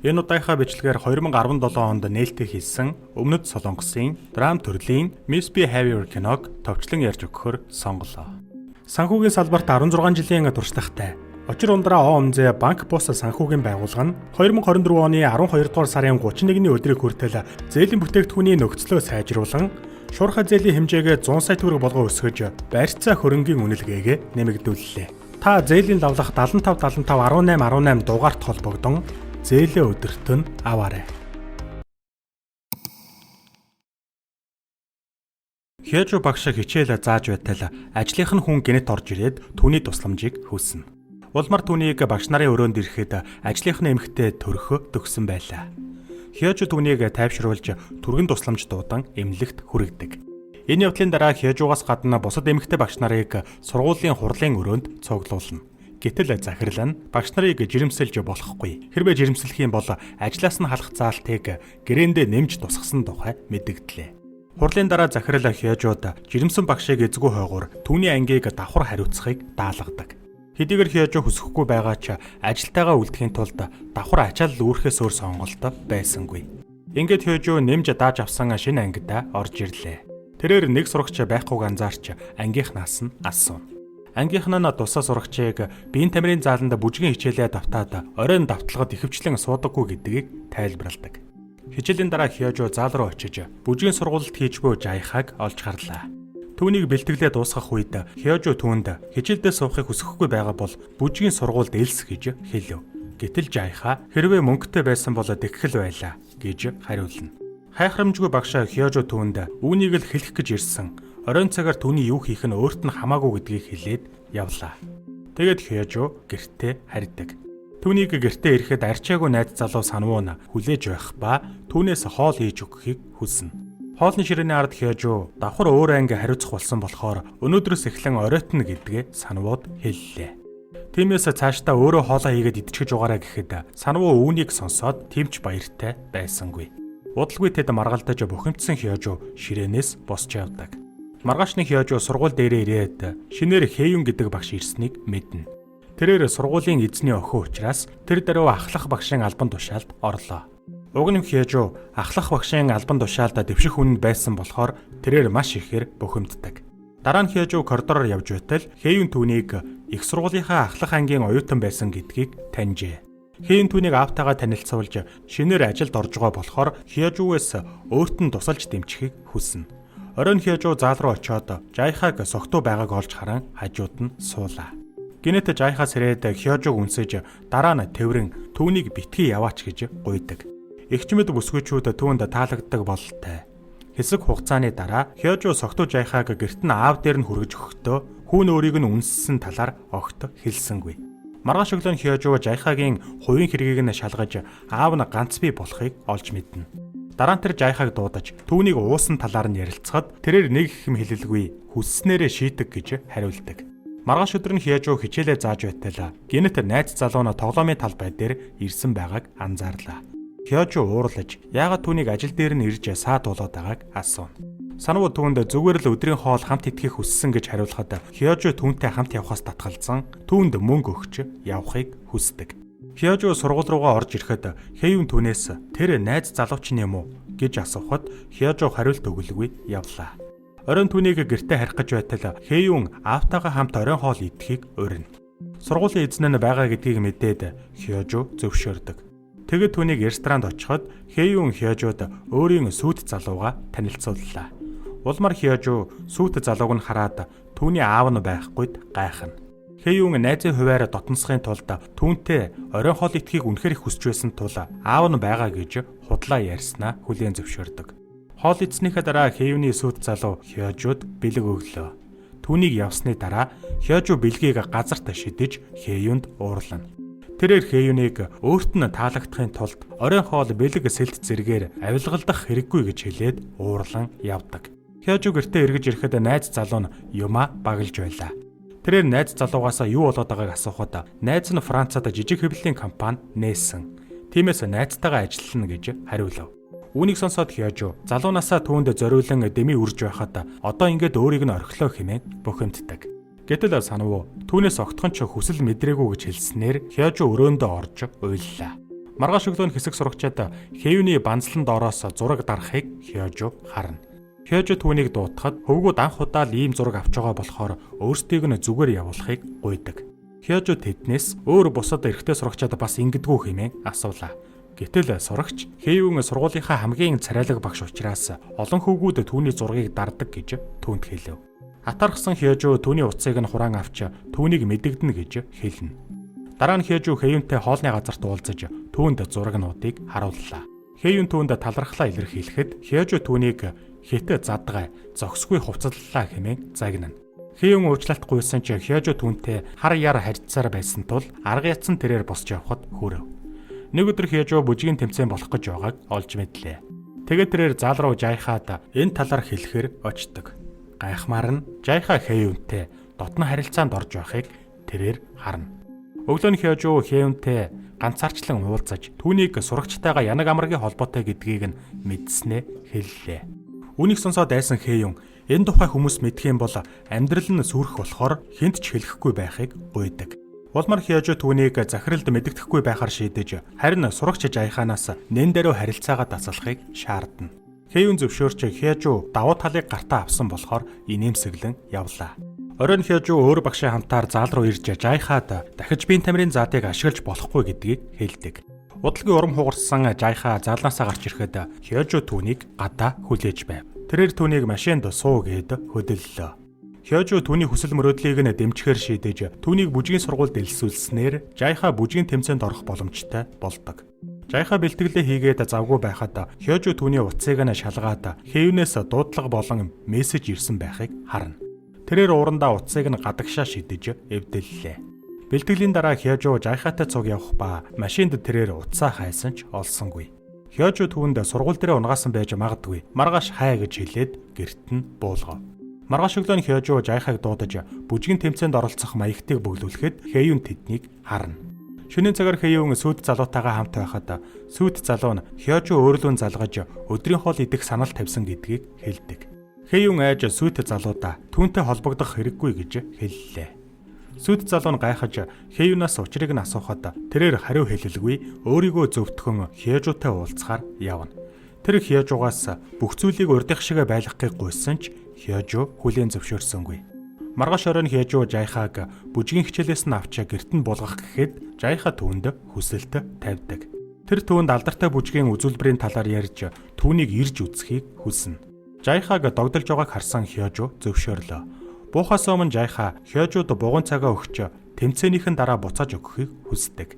Энэ удаагийнхаа бичлэгээр 2017 онд нээлттэй хийсэн Өмнөд Солонгосын драм төрлийн Miss Be Happy киног товчлон ярьж өгөхөөр сонголоо. Санхүүгийн салбарт 16 жилийн туршлагатай Очир ундраа ОМЗ банк бус санхүүгийн байгууллага нь 2024 оны 12 дугаар сарын 31-ний өдрийг хүртэл зээлийн бүтээгдэхүүний нөхцлөө сайжруулан шуурхай зээлийн хэмжээгээ 100 сая төгрөг болгон өсгөж барьцаа хөрөнгийн үнэлгээгээ нэмэгдүүллээ. Та зээлийн давлах 75 18 дугаарт холбогдсон зээлээ өдөрт нь аваарай. Хяжу багш хичээл зааж байтал ажлынх нь хүн гэнэт орж ирээд түүний тусламжийг хүснэ. Улмар түүнийг багш нарын өрөөнд ирэхэд ажлынх нь эмэгтэй төрөхө төгсөн байлаа. Хяжу түүнийг тайвшруулж түргэн тусламж дуудан эмнэлэгт хүргэдэг. Энэ явдлын дараа Хяжугаас гадна бусад эмэгтэй багш нарыг сургуулийн хурлын өрөөнд цуглуулна. Гэтэл захирал нь багш нарыг жирэмсэлж болохгүй. Хэрвээ жирэмслэх юм бол ажлаас нь халах заалтыг гэрээндээ нэмж тусгасан тухай мэдэгдлээ. Хурлын дараа захирал Хяжууд жирэмсэн багшийг эзгүй хойгоор түүний ангийг давхар хариуцахыг даалгадаг. Хэдийгээр Хяжу хүсэхгүй байгаа ч ажилтайгаа үлдэхийн тулд давхар ачаал үүрхээс өөр сонголт байсангүй. Ингээд Хяжу нэмж дааж авсан шинэ ангидаа орж ирлээ. Тэрээр нэг сурагч байхгүйг анзаарч ангийнхнаас нь асуув. Ангийнхан нь тусаа сурагчийг биеийн тамирын зааланд бүжгийн хичээлээ давтаад оройн давталгад ихэвчлэн суудаггүй гэдгийг тайлбарладаг. Хичээлийн дараа Хяжу заал руу очиж бүжгийн сургуульд хийж буй жаяхаг олж харлаа. Түүнийг бэлтгэлээ дуусгах үед Хяжу түүнд хичээлдээ суухыг хүсэхгүй байгаа бол бүжгийн сургуульд элс гэж хэлв. Гэтэл жаяхаа хэрвээ мөнгөтэй байсан бол тэгхэл байлаа гэж хариулна. Хайхрамжгүй багш Хяжу түүнд үүнийг л хэлэх гэж ирсэн. Оройн цагаар түүний юу хийх нь өөрт нь хамаагүй гэдгийг хэлээд явлаа. Тэгээд Хяжу гэртээ харьдаг. Түүнийг гэртээ ирэхэд арчаагүй найз залуу санвуу нь хүлээж байх ба түүнээс хоол хийж өгөхийг хүснэ. Хоолны ширээний ард Хяжу давхар өөр анги хариуцах болсон болохоор өнөөдрөөс эхлэн оройтно гэдгээ санвууд хэллээ. Тиймээс цаашдаа өөрөө хоолоо хийгээд идчихэж угаараа гэхэд санвуу үүнийг сонсоод тэмч баяртай байсангүй. Удалгүй тэд маргалдаж бухимдсан Хяжу ширээнээс босч явдаг. Маргаашны Хяжу сургууль дээрээ ирээд шинээр Хэюн гэдэг багш ирснийг мэднэ. Тэрээр сургуулийн эзний охин учраас тэр даруй ахлах багшийн албан тушаалд орлоо. Уг нь Хяжу ахлах багшийн албан тушаалд дэвших хүнд байсан болохоор тэрээр маш ихээр бухимддаг. Дараа нь Хяжу коридороор явж байтал Хэюн түүнийг их сургуулийнхаа ахлах ангийн оюутан байсан гэдгийг таньжээ. Хэюн түүнийг аавтайгаа танилцуулж шинээр ажилд орж байгаа болохоор Хяжугээс өөрт нь тусалж дэмжихийг хүснэ. Оройн Хяжу заал руу очиод жаяхаг согтуу байгааг олж харан хажууд нь суулаа. Гинэт жаяхаас ирээд Хяжуг үнсэж дараа нь тэврэн түүнийг битгий яваач гэж гуйдаг. Эгчмэд бүсгүйчүүд түүнд таалагддаг бололтой. Хэсэг хугацааны дараа Хяжу согтуу жаяхаг гэрт нь аав дээр нь хүргэж өгөхдөө хүүн өөрийг нь үнссэн талаар огт хэлсэнгүй. Маргааш өглөө Хяжу жаяхагийн хувийн хэргийг нь шалгаж аав нь ганц бий болохыг олж мэднэ. Дараа нь тэр жаяхаг дуудаж түүнийг уусан талаар нь ярилцахад тэрээр нэг их юм хэлэлгүй хүсснээрээ шийдэг гэж хариулдаг. Маргааш өдөр нь Хяжу хичээлээ зааж байтал гинэт найз залуу нь тоглоомын талбай дээр ирсэн байгааг анзаарлаа. Хяжу уурлаж яагаад түүнийг ажил дээр нь ирж саад болоод байгааг асуув. Санвуу түүнд зүгээр л өдрийн хоол хамт идэхийг хүссэн гэж хариулахад Хяжу түүнтэй хамт явхаас татгалзан түүнд мөнгө өгч явахыг хүсдэг. Хяжу сургууль руугаа орж ирэхэд Хэюн түүнээс тэр найз залууч нь юм уу гэж асуухад Хяжу хариулт өгөлгүй явлаа. Оройн түүнийг гэртээ харих гэж байтал Хэюн аавтайгаа хамт оройн хоол идэхийг урина. Сургуулийн эзэн нь байгаа гэдгийг мэдээд Хяжу зөвшөөрдөг. Тэгэд түүнийг ресторанд очиход Хэюн Хяжуд өөрийн сүйт залууга танилцууллаа. Улмар Хяжу сүйт залууг нь хараад түүний аав нь байхгүйд гайхна. Хэюн найзын хуваараа дотносхын тулд түүнтэй оройн хоол идэхийг үнэхээр их хүсч байсан тул аав нь байгаа гэж худлаа ярьснаа хүлээн зөвшөөрдөг. Хоол идснийхээ дараа Хэюны сүйт залуу Хяжуд бэлэг өглөө. Түүнийг явсны дараа Хяжу бэлгийг газарт шидэж Хэюнд уурлана. Тэрээр Хэюныг өөрт нь таалагдахын тулд оройн хоол бэлэг сэлт зэргээр авилгалдах хэрэггүй гэж хэлээд уурлан явдаг. Хяжу гэртээ эргэж ирэхэд найз залуу нь юмаа багалж байлаа. Тэрээр найз залуугаас юу болоод байгааг асуухад найз нь Францад жижиг хэвлэлийн компани нээсэн. Тиймээс найзтайгаа ажиллана гэж хариулав. Үүнийг сонсоод Хяжу залуунаасаа түүнд зориулан дэми үрж байхад одоо ингээд өөрийг нь орхилоо хэмээн бухимддаг. Гэтэл санвуу түүнээс огтхон ч хүсэл мэдрээгүй гэж хэлснээр Хяжу өрөөндөө орж уйллаа. Маргааш өглөө хэсэг сурагчид Хэюний банзланд ороос зураг дарахыг Хёжу харна. Хёжу түүнийг дуутахад хөвгүүд анх удаа л ийм зураг авч байгаа болохоор өөрсдийг нь зүгээр явуулахыг гуйдаг. Хёжу тэднээс өөр бусад эрэгтэй сурагчид бас ингэдэггүй хэмээн асуулаа. Гэтэл сурагч Хэюн сургуулийнхаа хамгийн царайлаг багш учраас олон хөвгүүд түүний зургийг дардаг гэж түүнд хэлв. Атархсан Хёжу түүний утсыг нь хураан авч түүнийг мэдэгдэнэ гэж хэлнэ. Дараа нь Хёжу Хэюнтэй хоолны газарт уулзаж түүнд зурагнуудыг харууллаа. Хэюн түүнд талархлаа илэрхийлэхэд Хёжу түүнийг хитэ задгай зогсгүй хувцадлаа хэмээн загнана. Хэюн уучлалтгүйсэн ч Хёжу түүнтэй хар яр харьцаар байсан тул арга ятсан тэрээр босч явхад хүрэв. Нэг өдөр Хёжу бүжгийн тэмцээн болох гэж байгааг олж мэдлээ. Тэгээд тэрээр зал руу жайхаад энэ талаар хэлэхээр очдог. Гайхмаар нь жайхаа Хэюнтэй дотн харилцаанд орж байхыг тэрээр харна. Өглөө нь Хёжу Хэюнтэй ганцаарчлан уулзаж түүнийг сурагчтайгаа янаг амаргийн холбоотой гэдгийг нь мэдснээ хэллээ. Үүнийг сонсоод айсан Хэюн энэ тухай хүмүүс мэдэх юм бол амьдрал нь сүрэх болохоор хэнд ч хэлэхгүй байхыг гуйдаг. Улмаар Хёжу түүнийг захиралд мэддэхгүй байхаар шийдэж харин сурагч жайханаас нэн даруй харилцаагаа дасгалахыг шаардна. Хэюн зөвшөөрч Хёжу давуу талыг гартаа авсан болохоор инээмсэглэн явлаа. Оройн Хёжу өөр багшийн хамтаар зал руу ирж жайхаад дахиж биеийн тамирын заадыг ашиглаж болохгүй гэдгийг хэлдэг. Удалгүй урам хугарсан жайхаа залнаасаа гарч ирэхэд Хёжу түүнийг гадаа хүлээж байв. Тэрээр түүнийг машинд суу гээд хөдөллөө. Хёжу түүний хүсэл мөрөөдлийг нь дэмжихээр шийдэж түүнийг бүжгийн сургуульд элсүүлснээр жайхаа бүжгийн тэмцээнд орох боломжтой болдог. Жайхаа бэлтгэлээ хийгээд завгүй байхад Хёжу түүний утсыг нь шалгаад Хэюнээс дуудлага болон мессеж ирсэн байхыг харна. Тэрээр уурандаа утсыг нь гадагшаа шидэж эвдэллээ. Бэлтгэлийн дараа Хёжу жайхаатай цуг явах ба машинд тэрээр утсаа хайсан ч олсонгүй. Хёжу түүнд сургууль дээр унгаасан байж магадгүй. Маргааш хай гэж хэлээд гэрт нь буулгав. Маргааш өглөө нь Хёжу жайхааг дуудаж бүжгийн тэмцээнд оролцох маягтыг бөглүүлэхэд Хэюн тэднийг харна. Шөнийн цагаар Хэюн сүйт залуутайгаа хамт байхад сүйт залуу нь Хёжу өөрлөө залгаж өдрийн хоол идэх санал тавьсан гэдгийг хэлдэг. Хэюн айж сүйт залуудаа түүнтэй холбогдох хэрэггүй гэж хэллээ. Сүйт залуу нь гайхаж Хэюнаас учрыг нь асуухад тэрээр хариу хэлэлгүй өөрийгөө зөвтгөн Хёжутай уулзахаар явна. Тэр Хёжугаас бүх зүйлийг урдих шиг байлгахыг гуйсан ч Хёжу хүлээн зөвшөөрсөнгүй. Маргааш оройн Хёжу жайхааг бүжгийн хичээлээс нь авч гэрт нь буулгах гэхэд жайхаа түүнд хүсэлт тавьдаг. Тэр түүнд алдартай бүжгийн үзүүлбэрийн талаар ярьж түүнийг ирж үзхийг хүснэ. Жайхааг догдолж байгааг харсан Хёжу зөвшөөрлөө. Буухаас өмнө жайхаа Хёжуд бугуун цагаа өгч тэмцээнийхэн дараа буцааж өгөхийг хүсдэг.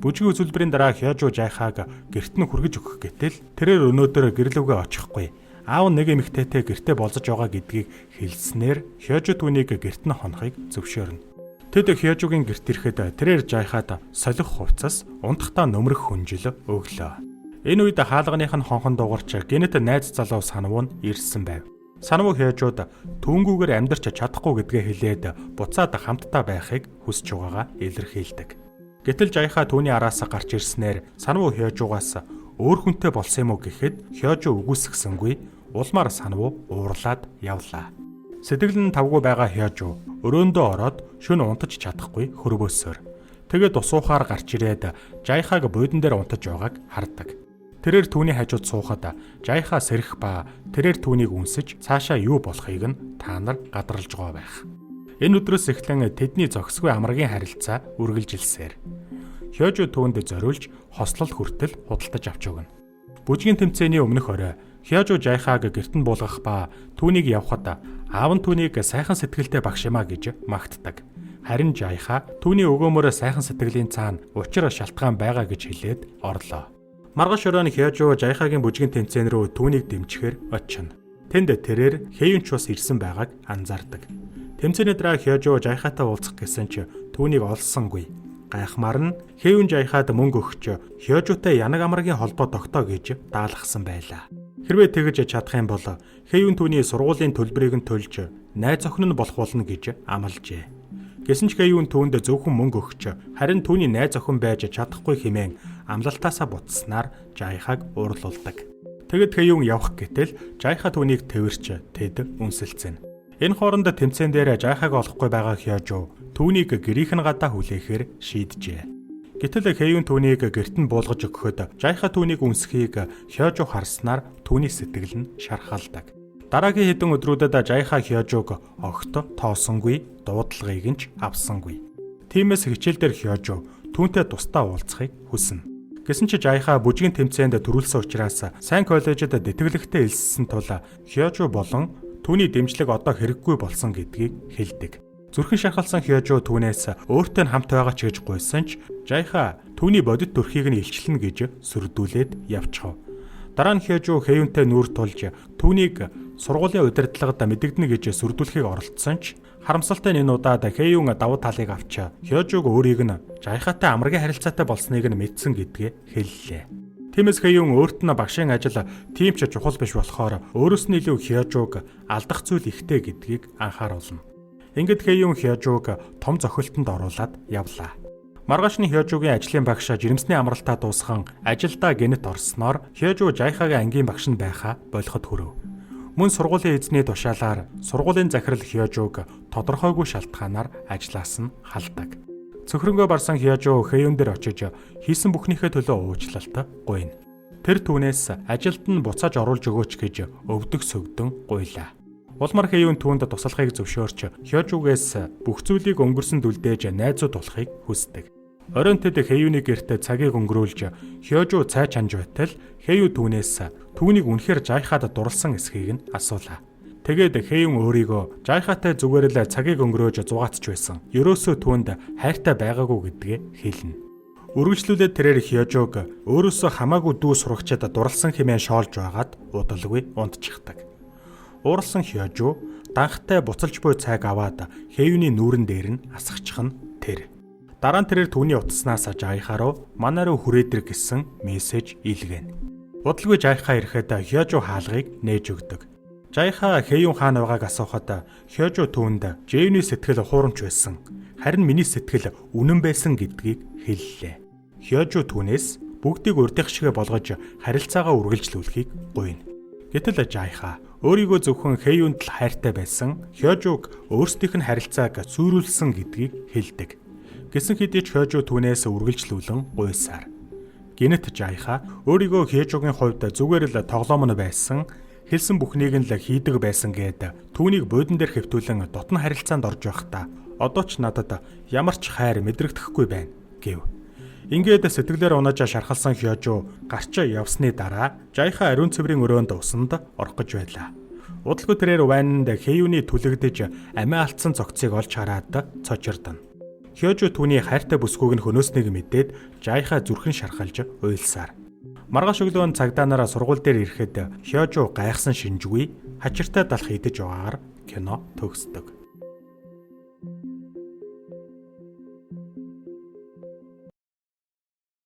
Бүжгийн үзүүлбэрийн дараа Хёжу жайхааг гэрт нь хүргэж өгөх гэтэл тэрээр өнөөдөр гэрлүүгээ очихгүй. Аав нэг эмэгтэйтэй гэртээ болзож байгаа гэдгийг хэлснээр Хёжу түүнийг гэрт нь хонохыг зөвшөөрнө. Тэд Хёжугийн гэрт ирэхэд тэрээр жайхаад солих хувцас унтахтаа нөмрөх хүнжил өглөө. Энэ үед хаалганых нь хонхон дуугарч гинэт найз залуу Санвуу нь ирсэн байв. Санвуу Хёжуд түүнгүүгээр амьдарч чадахгүй гэдгээ хэлээд буцаад хамтдаа байхыг хүсэж байгаагаа илэрхийлдэг. Гэтэл жайхаа түүний араас гарч ирснээр Санвуу Хёжугаас өөр хүнтэй болсон юм уу гэхэд Хёжу үгүйсгсэнгүй. Улмаар Санвуу уурлаад явлаа. Сэтгэл нь тавгүй байгаа Хёжу өрөөндөө ороод шөнө унтаж чадахгүй хөрвөөсөөр. Тэгээд усуухаар гарч ирээд жайхааг буудан дээр унтаж байгааг хардаг. Тэрээр түүний хажууд суухад жайхаа сэрэх ба тэрээр түүнийг үнсэж цаашаа юу болохыг нь та нар гадарлаж байгаа байх. Энэ өдрөөс эхлэн тэдний зохисгүй амрагийн харилцаа үргэлжилсээр Хёжу түүнд зориулж хослол хүртэл худалдаж авч өгнө. Бүжгийн тэмцээний өмнөх орой Хёжу жайхааг гэрт нь буулгах ба түүнийг явхад аав нь түүнийг сайхан сэтгэлтэй багш юмаа гэж магтдаг. Харин жайхаа түүний өгөөмөр сайхан сэтгэлийн цаана учир шалтгаан байгаа гэж хэлээд орлоо. Маргааш оройн Хёжу жайхагийн бүжгийн тэмцээн рүү түүнийг дэмжихээр очино. Тэнд тэрээр Хэюн ч бас ирсэн байгааг анзаардаг. Тэмцээний дараа Хёжу жайхаатай уулзах гэсэн ч түүнийг олсонгүй. Гайхмаар нь Хэюн жайхаад мөнгө өгч Хёжутай янаг амрагийн холбоо тогтоо гэж даалгасан байлаа. Хэрвээ тэгж чадах юм бол Хэюн түүний сургуулийн төлбөрийг нь төлж найз охин нь болох болно гэж амлажээ. Гэсэн ч Хэюн түүнд зөвхөн мөнгө өгч харин түүний найз охин байж чадахгүй хэмээн амлалтаасаа буцснаар жайхааг уурлуулдаг. Тэгэд Хэюн явах гэтэл жайхаа түүнийг тэрвэрч тэд үнсэлцэн. Энэ хооронд тэмцээн дээр жайхааг олохгүй байгаа Хёжу түүнийг гэрийнх нь гадаа хүлээхээр шийджээ. Гэтэл Хэйюн түүнийг гэрт нь буулгаж өгөхөд Жайха түүнийг үнсхийг Хёжу харснаар түүний сэтгэл нь шархалдаг. Дараагийн хэдэн өдрүүдэд Жайха Хёжуг огт тоосонгүй, дуудлагыг нь ч авсангүй. Тиймээс хичээлдэр Хёжу түүнтэй тусдаа уулзахыг хүснэ. Гэсэн чи Жайха бүжгийн тэмцээнд төрүүлсэн учраас сайн коллежид детгэлэгтэй элссэн тул Хёжу болон түүний дэмжлэг одоо хэрэггүй болсон гэдгийг хэлдэг. Зүрхэн шархалсан Хёжу түүнээс өөртөө хамт байгаа ч гэж гуйсан ч Жайха түүний бодит төрхийг нь илчлэнэ гэж сүрдүүлээд явчихав. Дараа нь Хёжу Хэйюнтэй нүүр тулж түүнийг сургуулийн удирдлагад мэдэгдэнэ гэж сүрдүүлэхийг оролдсон ч харамсалтай энэ удаад Хэйюн давуу талыг авч Хёжуг өөрийг нь Жайхатай амрагын харилцаатай болсныг нь мэдсэн гэдгээ хэллээ. Тиймээс Хэйюн өөрт нь багшийн ажил тийм ч чухал биш болохоор өөрөөс нь илүү Хёжуг алдах зүйл ихтэй гэдгийг анхааруулна. Ингээд Хэйюн Хёжуг том зохиолтонд оруулаад явлаа. Маргааш нь Хёжугийн ажлын багш жирэмсний амралтаа дуусхан ажилдаа гэнэт орсноор Хёжу Жайхагийн ангийн багш нь байхаа болоход хүрэв. Мөн сургуулийн эзний тушаалаар сургуулийн захирал Хёжуг тодорхойгүй шалтгаанаар ажлаас нь халдаг. Цөхрөнгөө барсан Хёжу Хэйюн дээр очиж хийсэн бүхнийхээ төлөө уучлалт гуйна. Тэр түүнээс ажилд нь буцааж оруулж өгөөч гэж өвдөг сөгдөн гуйлаа. Улмар Хэйюн түүнд туслахыг зөвшөөрч Хёжугээс бүх зүйлийг өнгөрсөн дүлдээж найзууд болохыг хүсдэг. Оройн тэд Хэйюны гэрт цагийг өнгөрүүлж Хёжу цай чанж байтал Хэйю түүнээс түүнийг үнэхээр Жайхад дурлсан эсхийг нь асуулаа. Тэгээд Хэйюн өөрийгөө Жайхатай зүгээр л цагийг өнгөрөөж зугаатч байсан. Ерөөсөө түүнд хайртай байгаагүй гэдгээ хэлнэ. Үргэлжлүүлээд тэрээр Хёжуг өөрөөсөө хамаагүй дүү сурагчид дурлсан хэмээн шоолж байгаад удалгүй унтчихдаг. Ууралсан Хёжу данхтай буцалж буй цайг аваад Хэйюны нүүрэн дээр нь асгачих нь тэр. Дараа нь тэрээр түүний утаснаас Жайха руу манай руу хүрээдэг гэсэн мессеж илгээнэ. Удалгүй Жайха ирэхэд Хёжу хаалгыг нээж өгдөг. Жайха Хэйюн хаана байгааг асуухад Хёжу түүнд Жэйний сэтгэл хуурамч байсан. Харин миний сэтгэл үнэн байсан гэдгийг хэллээ. Хёжу түүнээс бүгдийг урдих шигэ болгож харилцаагаа үргэлжлүүлэхийг гуйна. Гэтэл Жайха өөрийгөө зөвхөн Хэйюнд л хайртай байсан Хёжуг өөрсдийнх нь харилцааг зүйрүүлсэн гэдгийг хэлдэг. Гэсэн хэдий ч Хёжу түүнээс үргэлжлүүлэн гуйсаар. Гэнэт Жайха өөрийгөө Хёжугийн хувьд зүгээр л тоглоом нь байсан, хэлсэн бүхнийг нь л хийдэг байсан гээд түүнийг буудан дээр хэвтүүлэн дотн харилцаанд орж байхдаа одоо ч надад ямар ч хайр мэдрэгдэхгүй байна гэв. Ингээд сэтгэлээр унаж шархалсан Хёжу гарч явсны дараа Жайха ариун цэврийн өрөөнд усанд орох гэж байлаа. Удалгүй тэрээр вайнанд Хэйюны түлэгдэж амиа алдсан цогцыг олж хараад цочирдно. Хёжу түүний хайртай бүсгүйг нь хөнөөснийг мэдээд Жайха зүрхэн шархалж уйлсаар. Маргааш өглөө цагдаа нараа сургууль дээр ирэхэд Хёжу гайхсан шинжгүй хачиртай далах идэж байгаагаар кино төгсдөг.